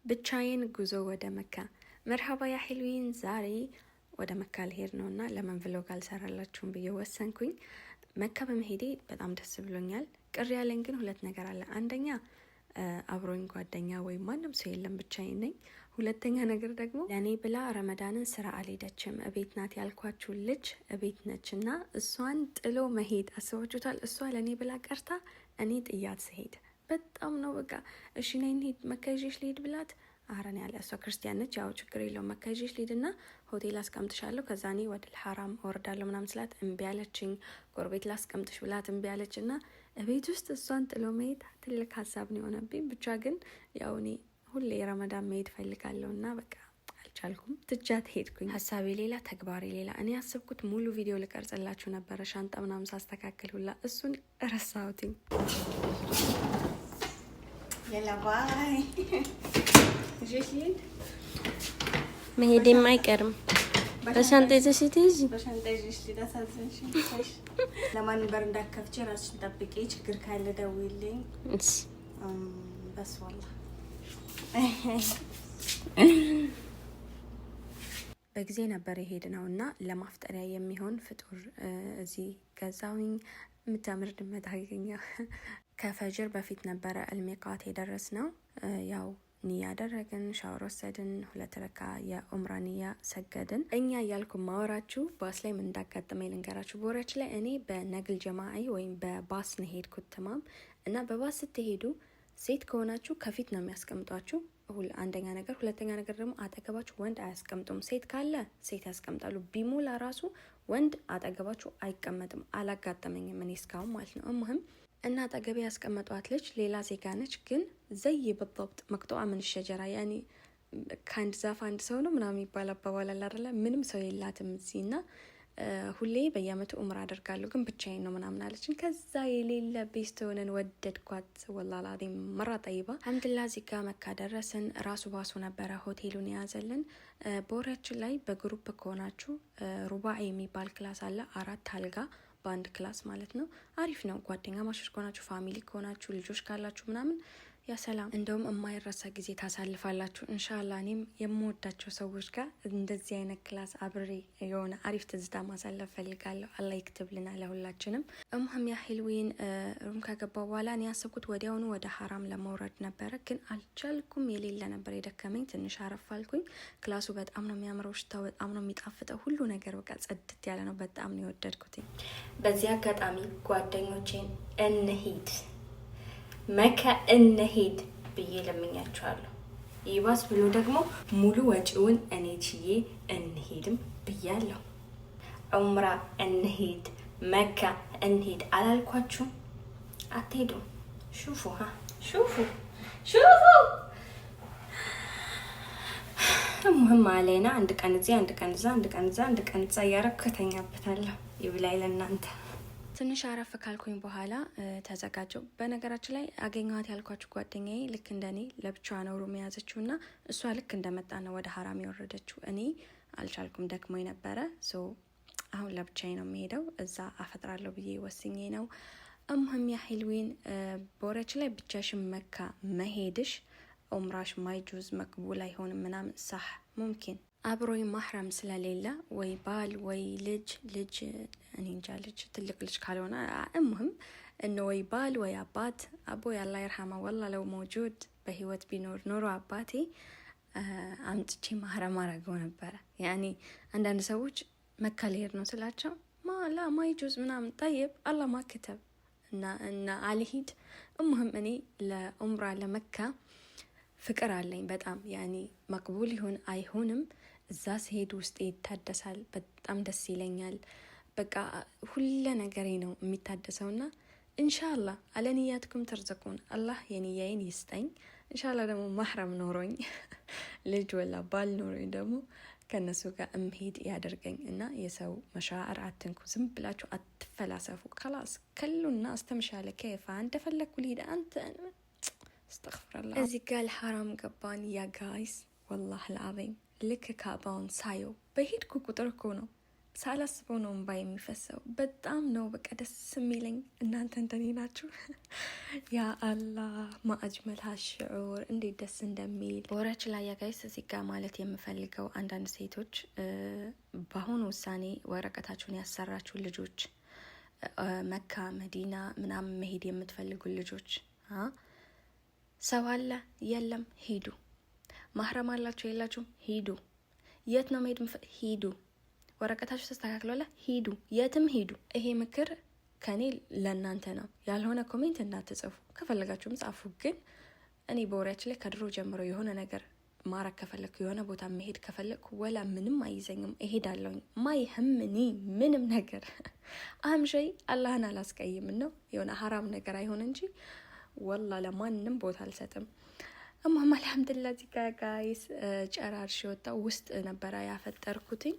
ብቻዬን ጉዞ ወደ መካ። መርሃባ ያ ሒልዊን፣ ዛሬ ወደ መካ ልሄድ ነውና ለምን ቭሎግ አልሰራላችሁም ብዬ ወሰንኩኝ። መካ በመሄዴ በጣም ደስ ብሎኛል። ቅር ያለኝ ግን ሁለት ነገር አለ። አንደኛ አብሮኝ ጓደኛ ወይም ማንም ሰው የለም፣ ብቻዬን ነኝ። ሁለተኛ ነገር ደግሞ ለእኔ ብላ ረመዳንን ስራ አልሄደችም። እቤት ናት ያልኳችሁ ልጅ እቤት ነች እና እሷን ጥሎ መሄድ አስባችሁታል? እሷ ለእኔ ብላ ቀርታ እኔ ጥያት ስሄድ በጣም ነው በቃ እሺ ነይ እንሂድ መካ ይዤሽ ልሂድ ብላት፣ አረን ያለ እሷ ክርስቲያን ነች፣ ያው ችግር የለውም መካ ይዤሽ ልሂድና ሆቴል አስቀምጥሻለሁ ከዛ እኔ ወደ ሐራም ወርዳለሁ ምናምን ስላት እምቢ አለችኝ። ጎረቤት ላስቀምጥሽ ብላት እምቢ አለች እና እቤት ውስጥ እሷን ጥሎ መሄድ ትልቅ ሀሳብ ነው የሆነብኝ። ብቻ ግን ያው እኔ ሁሌ ረመዳን መሄድ ፈልጋለሁ እና በቃ አልቻልኩም፣ ትጃት ሄድኩኝ። ሀሳቤ ሌላ ተግባሬ ሌላ። እኔ ያሰብኩት ሙሉ ቪዲዮ ልቀርጽላችሁ ነበረ፣ ሻንጣ ምናምን ሳስተካክል ሁላ እሱን ረሳሁትኝ። يلا باي جيش لين مهدي معكرم بشنطة يزشي تيجي بشنطة يزش لي ده سازن شيء لما نبردك كفتي راسش نطبقي ችግር ካለ ደውይልኝ بس والله በጊዜ ነበር የሄድነው እና ለማፍጠሪያ የሚሆን ፍጡር እዚህ ገዛውኝ። ምታምር ድመት አገኘ። ከፈጅር በፊት ነበረ አልሚቃት የደረስነው። ያው ኒያ አደረግን፣ ሻወር ወሰድን፣ 2 ረካ የኡምራ ኒያ ሰገድን። እኛ እያልኩ ማወራችሁ ባስ ላይ ምን እንዳጋጠመኝ ልንገራችሁ። በወራችን ላይ እኔ በነግል ጀማዒ ወይም በባስ ነው ሄድኩት ተማም እና በባስ ስትሄዱ ሴት ከሆናችሁ ከፊት ነው የሚያስቀምጧችሁ። አንደኛ ነገር፣ ሁለተኛ ነገር ደግሞ አጠገባችሁ ወንድ አያስቀምጡም። ሴት ካለ ሴት ያስቀምጣሉ። ቢሞላ ራሱ ወንድ አጠገባችሁ አይቀመጥም። አላጋጠመኝም እኔ እስካሁን ማለት ነው። እሙህም እና አጠገቤ ያስቀመጧት ልጅ ሌላ ዜጋ ነች፣ ግን ዘይ بالضبط መቅጧ ምን ሸጀራ ያኒ ከአንድ ዛፍ አንድ ሰው ነው ምናምን ይባል አባባል አለ አይደለ? ምንም ሰው የላትም እዚህና ሁሌ በየአመቱ ኡምራ አደርጋለሁ ግን ብቻዬን ነው ምናምን አለችን። ከዛ የሌለ ቤስት ሆነን ወደድኳት። ወላሂ አላዚም መራ ጠይባ አልሐምዱሊላህ። እዚህ ጋር መካ ደረስን። ራሱ ባሱ ነበረ ሆቴሉን የያዘልን። በወሬያችን ላይ በግሩፕ ከሆናችሁ ሩባዕ የሚባል ክላስ አለ፣ 4 አልጋ በአንድ ክላስ ማለት ነው። አሪፍ ነው። ጓደኛ ማሾች ከሆናችሁ፣ ፋሚሊ ከሆናችሁ፣ ልጆች ካላችሁ ምናምን ያ ሰላም እንደውም የማይረሳ ጊዜ ታሳልፋላችሁ ኢንሻአላህ። እኔም የምወዳቸው ሰዎች ጋር እንደዚህ አይነት ክላስ አብሬ የሆነ አሪፍ ትዝታ ማሳለፍ ፈልጋለሁ። አላህ ይክትብልና ለሁላችንም። እሙህም ያ ሒልዊን ሩም ከገባ በኋላ እኔ ያሰብኩት ወዲያውኑ ወደ ሐራም ለመውረድ ነበረ፣ ግን አልቻልኩም። የሌለ ነበር የደከመኝ። ትንሽ አረፋልኩኝ። ክላሱ በጣም ነው የሚያምረው፣ ሽታው በጣም ነው የሚጣፍጠው፣ ሁሉ ነገር በቃ ጽድት ያለ ነው። በጣም ነው የወደድኩት። በዚህ አጋጣሚ ጓደኞቼን እንሂድ መካ እንሄድ ብዬ ለምኛቸዋለሁ። ይባስ ብሎ ደግሞ ሙሉ ወጪውን እኔ ችዬ እንሄድም ብያለሁ። ዑምራ እንሄድ መካ እንሄድ አላልኳችሁም? አትሄዱም? ሹፉ ሹፉ ሙህም አለና አንድ ቀን እዚህ አንድ ቀን እዛ አንድ ቀን እዛ አንድ ቀን እዛ እያረኩ ከተኛበታለሁ። ይብላኝ ለእናንተ። ትንሽ አረፍ ካልኩኝ በኋላ ተዘጋጀው። በነገራችን ላይ አገኘኋት ያልኳችሁ ጓደኛዬ ልክ እንደኔ ለብቻዋ ነው ሩም የያዘችው እና እሷ ልክ እንደመጣ ነው ወደ ሐራም የወረደችው። እኔ አልቻልኩም፣ ደክሞኝ ነበረ። አሁን ለብቻዬ ነው የሚሄደው። እዛ አፈጥራለሁ ብዬ ወስኜ ነው። እሙህም ያ ሒልዊን በወሬያችን ላይ ብቻሽን መካ መሄድሽ ኡምራሽ ማይጁዝ መቅቡል አይሆንም ምናምን ሳህ ሙምኪን አብሮኝ ማህረም ስለሌለ ወይ ባል ወይ ልጅ እኔ እንጃ ልጅ ትልቅ ልጅ ካልሆነ እሙህም እነ ወይ ባል ወይ አባት አቦ ያላ ይርሐማ ወላ ለው መውጁድ በህይወት ቢኖር ኖሮ አባቴ አምጥቼ ማህረም አረገው ነበረ። ያኔ አንዳንድ ሰዎች መካ ሊሄድ ነው ስላቸው ማላ ማይጁዝ ምናምን ጠይብ አላህ ማክተብ እና አልሂድ። እሙህም እኔ ለኡምራ ለመካ ፍቅር አለኝ በጣም ያኔ መቅቡል ይሁን አይሆንም እዛ ሲሄድ ውስጥ ይታደሳል። በጣም ደስ ይለኛል። በቃ ሁሉ ነገሬ ነው የሚታደሰውና ኢንሻአላህ አለንያትኩም ተርዘቁን። አላህ የኒያዬን ይስጠኝ። ኢንሻአላህ ደግሞ ማህረም ኖሮኝ ልጅ ወላ ባል ኖሮኝ ደግሞ ከነሱ ጋር እምሄድ ያደርገኝ እና የሰው መሻዕር አትንኩ። ዝም ብላችሁ አትፈላሰፉ። خلاص ከሉና አስተምሻለ ከይፋ እንደፈለኩ ልሂድ አንተ استغفرالله። እዚህ ጋር الحرام ገባን ያ ጋይስ። والله العظيم ልክ ካባውን ሳየው በሄድኩ ቁጥር እኮ ነው ሳላስበው ነው እንባ የሚፈሰው። በጣም ነው በቃ ደስ የሚለኝ። እናንተ እንደኔ ናችሁ? ያ አላህ ማአጅመል ሀሽዑር እንዴት ደስ እንደሚል። በወሬያችን ላይ ያጋይስ እዚህ ጋር ማለት የምፈልገው አንዳንድ ሴቶች በአሁኑ ውሳኔ ወረቀታችሁን ያሰራችሁ ልጆች፣ መካ መዲና ምናምን መሄድ የምትፈልጉ ልጆች ሰው አለ የለም ሂዱ። ማህረም አላችሁ የላችሁም ሂዱ። የት ነው መሄድ ሂዱ። ወረቀታችሁ ተስተካክሏል ሂዱ። የትም ሂዱ። ይሄ ምክር ከኔ ለእናንተ ነው። ያልሆነ ኮሜንት እንዳትጽፉ። ከፈለጋችሁም ጻፉ። ግን እኔ በወሬያችን ላይ ከድሮ ጀምሮ የሆነ ነገር ማረግ ከፈለግኩ የሆነ ቦታ መሄድ ከፈለግኩ ወላ ምንም አይዘኝም እሄዳለሁኝ። ማይህምኒ ምንም ነገር አምሸይ አላህን አላስቀይም ነው የሆነ ሀራም ነገር አይሆን እንጂ ወላ ለማንም ቦታ አልሰጥም። እማማ አልሐምዱሊላህ እዚህ ጋር ጋይስ ጨራርሽ ወጣው ውስጥ ነበረ ያፈጠርኩትኝ።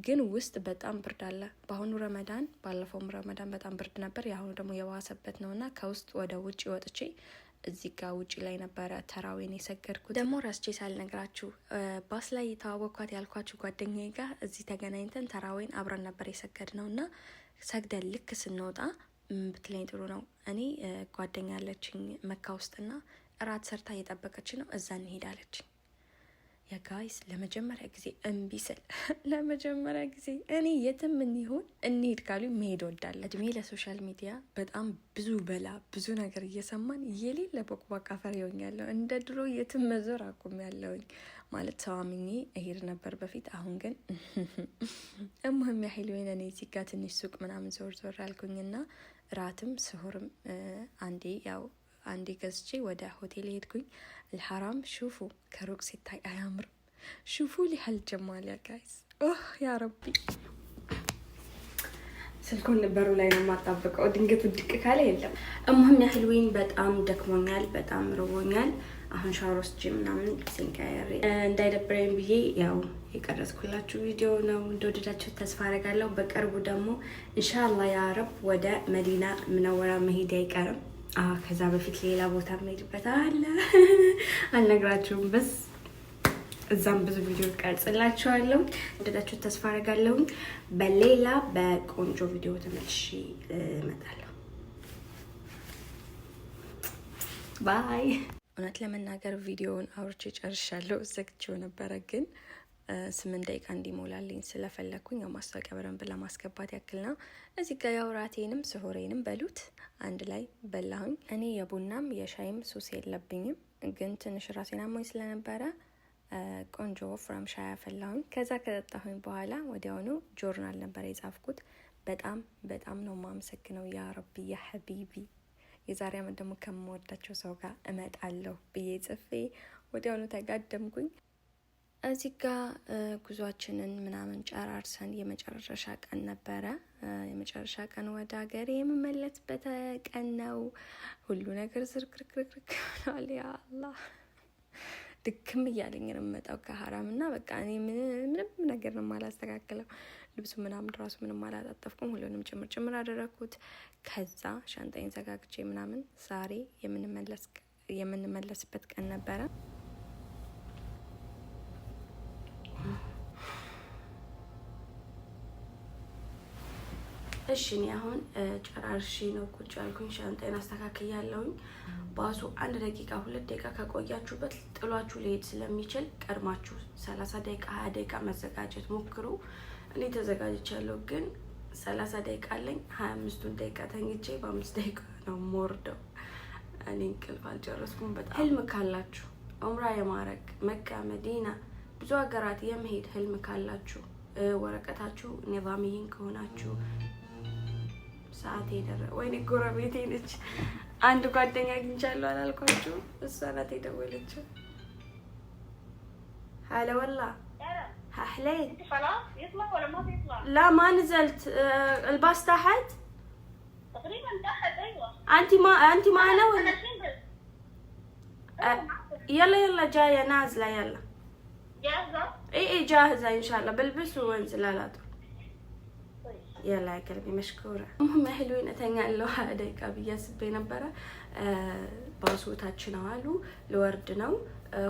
ግን ውስጥ በጣም ብርድ አለ። በአሁኑ ረመዳን ባለፈውም ረመዳን በጣም ብርድ ነበር። የአሁኑ ደግሞ የዋሰበት ነውና ከውስጥ ወደ ውጪ ወጥቼ እዚህ ጋር ውጪ ላይ ነበረ ተራዊን የሰገድኩት። ደግሞ ረስቼ ሳልነግራችሁ ባስ ላይ የተዋወቅኳት ያልኳችሁ ጓደኛዬ ጋር እዚህ ተገናኝተን ተራዊን አብረን ነበር የሰገድ ነውና ሰግደን ልክ ስንወጣ ብትለኝ ጥሩ ነው። እኔ ጓደኛ ያለችኝ መካ ውስጥና እራት ሰርታ እየጠበቀች ነው። እዛ እንሄዳለችኝ። የጋይስ ለመጀመሪያ ጊዜ እምቢ ስል ለመጀመሪያ ጊዜ እኔ የትም እንይሆን እንሄድ ካሉ መሄድ ወዳለ። እድሜ ለሶሻል ሚዲያ በጣም ብዙ ብዙ ነገር እየሰማን የሌለ ቦቅቧቃ ፈሪ ሆኛለሁ። እንደ ድሮ የትም መዞር አቁም ያለውኝ ማለት ተዋምኜ እሄድ ነበር በፊት። አሁን ግን እሙህም ያህል ወይን እኔ እዚህ ጋር ትንሽ ሱቅ ምናምን ዞር ያልኩኝና ራትም ስሁርም አንዴ ገዝቼ ወደ ሆቴል ሄድኩኝ። الحرام شوفوا كروك ستاي أيامر شوفوا لي هالجمال يا جايز يا ربي سلكون برو لاينا ما طبقوا دنقت ودك كالي يلا. المهم يا حلوين በጣም ደክሞኛል፣ በጣም ርቦኛል። አሁን ሻወር ወስጄ ምናምን ሲንቀያሪ እንዳይደብረኝ ብዬ ያው የቀረጽኩላችሁ ቪዲዮ ነው። እንደወደዳችሁ ተስፋ አደርጋለሁ። በቅርቡ ደግሞ ኢንሻአላህ ያ ረብ ወደ መዲና ምነወራ መሄድ አይቀርም። ከዛ በፊት ሌላ ቦታ መሄድበት አለ አልነግራችሁም። በስ እዛም ብዙ ቪዲዮ ቀርጽላችኋለሁ። እንደወደዳችሁ ተስፋ አደርጋለሁ። በሌላ በቆንጆ ቪዲዮ ተመልሼ እመጣለሁ። ባይ። እውነት ለመናገር ቪዲዮውን አውርቼ ጨርሻለሁ። ዘግቼው ነበረ ግን 8 ደቂቃ እንዲሞላልኝ ስለፈለኩኝ ያው ማስታወቂያ በደንብ ለማስገባት ያክል ነው። እዚህ ጋር ያው ራቴንም ስሆሬንም በሉት አንድ ላይ በላሁኝ። እኔ የቡናም የሻይም ሱስ የለብኝም፣ ግን ትንሽ ራሴን አሞኝ ስለነበረ ቆንጆ ወፍራም ሻይ አፈላሁኝ። ከዛ ከጠጣሁኝ በኋላ ወዲያውኑ ጆርናል ነበር የጻፍኩት። በጣም ነው የማመሰግነው ያ ረቢ ያ ሐቢቢ። የዛሬ አመት ደግሞ ከምወዳቸው ሰው ጋር እመጣለሁ ብዬ ጽፌ ወዲያውኑ ተጋደምኩኝ። እዚህ ጋር ጉዟችንን ምናምን ጨራርሰን የመጨረሻ ቀን ነበረ። የመጨረሻ ቀን ወደ ሀገሬ የምመለስበት ቀን ነው። ሁሉ ነገር ዝርክርክርክርክ ብሏል። ያ አላህ ድክም እያለኝ ነው የምመጣው ከሀራም እና በቃ እኔ ምንም ነገር ነው የማላስተካክለው። ልብሱ ምናምን ራሱ ምንም አላጣጠፍኩም። ሁሉንም ጭምር አደረኩት። ከዛ ሻንጣይን ዘጋግቼ ምናምን ዛሬ የምንመለስበት ቀን ነበረ። እሺ እኔ አሁን ጨራርሼ ነው ቁጭ ያልኩኝ። ሻንጣዬን አስተካክያለሁኝ። ባሱ 1 ደቂቃ 2 ደቂቃ ከቆያችሁበት ጥሏችሁ ሊሄድ ስለሚችል ቀድማችሁ 30 ደቂቃ 20 ደቂቃ መዘጋጀት ሞክሩ። እኔ ተዘጋጅቻለሁ፣ ግን 30 ደቂቃ አለኝ። 25ቱን ደቂቃ ተኝቼ በ5 ደቂቃ ነው የምወርደው። እኔ እንቅልፍ አልጨረስኩም። በጣም ህልም ካላችሁ ዑምራ የማረግ መካ መዲና ብዙ ሀገራት የመሄድ ህልም ካላችሁ ወረቀታችሁ ኒዛሚይን ከሆናችሁ ሰዓት ይደረ ወይኔ ጎረቤቴ ነች። አንድ ጓደኛ አግኝቻለሁ አላልኳችሁ? እሷ ናት የደወለችው። هلا والله اهلين خلاص يطلع ولا ما بيطلع؟ لا ما نزلت. الباص تحت تقريبا تحت. ايوه انت معنا ولا يلا جايه نازله. يلا جاهزه؟ اي جاهزه ان شاء الله. بلبس وانزل على طول. يلا يا قلبي مشكوره. المهم يا حلوين እተኛለሁ 20 ደቂቃ ብዬ አስቤ ነበረ። ባሱ ታች ነው አሉ። ለወርድ ነው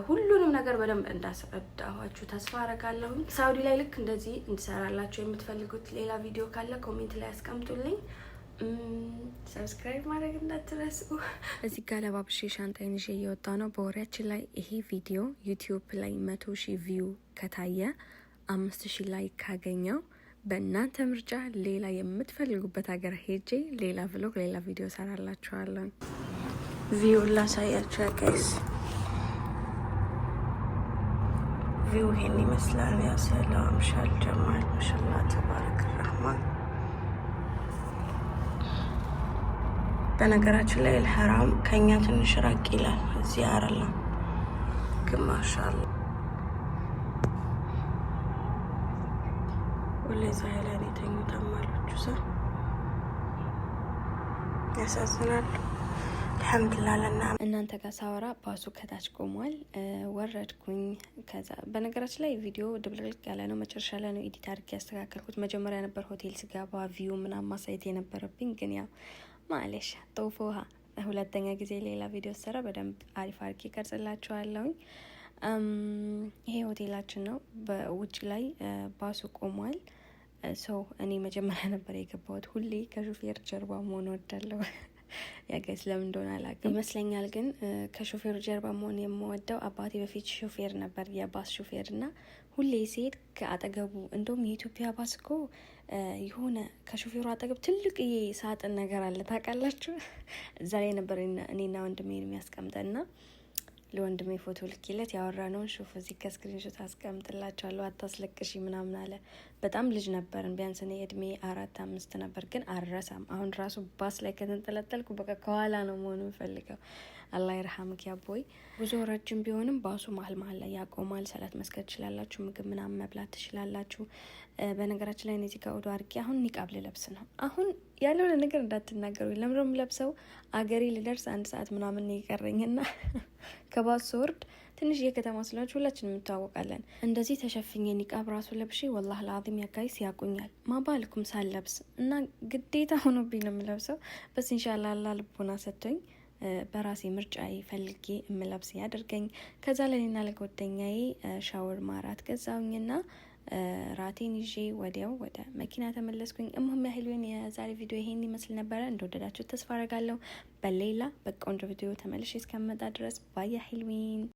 ሁሉንም ነገር በደንብ እንዳስረዳኋችሁ ተስፋ አረጋለሁ። ሳውዲ ላይ ልክ እንደዚህ እንድሰራላችሁ የምትፈልጉት ሌላ ቪዲዮ ካለ ኮሜንት ላይ አስቀምጡልኝ። ሰብስክራይብ ማድረግ እንዳትረሱ። እዚህ ጋር ለባብሼ ሻንጣዬን ይዤ እየወጣ ነው። በወሬያችን ላይ ይሄ ቪዲዮ ዩቲዩብ ላይ 100,000 ቪው ከታየ 5,000 ላይክ ካገኘው በእናንተ ምርጫ ሌላ የምትፈልጉበት ሀገር ሄጄ ሌላ ቭሎግ ሌላ ቪዲዮ ሰራላችኋለሁ። ቪው ላሳያችሁ ጋይስ። ቪው ይሄን ይመስላል። ያ ሰላም ሻል ጀማል ማሻአላ ተባረክ ረህማን። በነገራችን ላይ አልሐራም ከኛ ትንሽ ራቅ ይላል። እዚህ አይደለም ግን ማሻአላ ሁሌ ፀሐይ ላይ የተኙት አማሎቹ ሰው ያሳዝናሉ። አልሐምዱሊላህ ለና እናንተ ጋር ሳወራ ባሱ ከታች ቆሟል። ወረድኩኝ። ከዛ በነገራችን ላይ ቪዲዮ ድብልቅልቅ ያለ ነው። መጨረሻ ላይ ነው ኤዲት አድርጌ ያስተካከልኩት። መጀመሪያ ነበር ሆቴል ስገባ ቪው ምናምን ማሳየት የነበረብኝ፣ ግን ያው ማለሽ ጦፎሃ ሁለተኛ ጊዜ ሌላ ቪዲዮ ሰራ በደንብ አሪፍ አድርጌ ቀርጽላችኋለሁኝ። ይሄ ሆቴላችን ነው። በውጭ ላይ ባሱ ቆሟል። ሰው እኔ መጀመሪያ ነበር የገባሁት። ሁሌ ከሹፌር ጀርባ መሆን ወዳለሁ። ያገስ ለምን እንደሆነ አላውቅም ይመስለኛል። ግን ከሾፌሩ ጀርባ መሆን የምወደው አባቴ በፊት ሾፌር ነበር፣ የባስ ሾፌር እና ሁሌ ሲሄድ ከአጠገቡ እንደውም የኢትዮጵያ ባስ እኮ የሆነ ከሾፌሩ አጠገብ ትልቅ ሳጥን ነገር አለ ታውቃላችሁ። እዛ ላይ ነበር እኔና ወንድሜ የሚያስቀምጠና ለወንድሜ ፎቶ ልኬለት ያወራነውን ሹፍ እዚህ ከስክሪንሾት አስቀምጥላችኋለሁ። አታስለቅሺ ምናምን አለ። በጣም ልጅ ነበርን፣ ቢያንስ እኔ እድሜ 4-5 ነበር። ግን አልረሳም። አሁን ራሱ ባስ ላይ ከተንጠለጠልኩ በቃ ከኋላ ነው መሆኑ የምፈልገው። አላህ ይርሐምክ ያቦይ። ጉዞ ረጅም ቢሆንም ባሱ መሀል ላይ ያቆማል። ሰላት መስገድ ትችላላችሁ፣ ምግብ ምናምን መብላት ትችላላችሁ። በነገራችን ላይ እዚህ ጋር ወደ አርጌ አሁን ኒቃብ ልለብስ ነው። አሁን ያለውን ነገር እንዳትናገሩ። ለምንም ለብሰው አገሬ ልደርስ 1 ሰዓት ምናምን የቀረኝና ከባሱ ወርድ ትንሽ የከተማ ስላችሁ ሁላችንም እንተዋወቃለን። እንደዚህ ተሸፍኜ ኒቃብ ራሱ ለብሼ ወላሂ ለአዚም ያጋይስ ያቁኛል ማባልኩም ሳለብስ እና ግዴታ ሆኖብኝ ነው የምለብሰው። በስ ኢንሻአላህ አላህ ልቦና ሰጥቶኝ በራሴ ምርጫ ፈልጌ እምለብስ ያደርገኝ። ከዛ ለኔና ለጓደኛዬ ሻወር ማራት ገዛውኝና ራቴን ይዤ ወዲያው ወደ መኪና ተመለስኩኝ። እሙም ያህሉን የዛሬ ቪዲዮ ይሄን ይመስል ነበረ። እንደወደዳችሁ ተስፋ አረጋለሁ። በሌላ በቆንጆ ቪዲዮ ተመልሼ እስከመጣ ድረስ ባያ ሂልዊን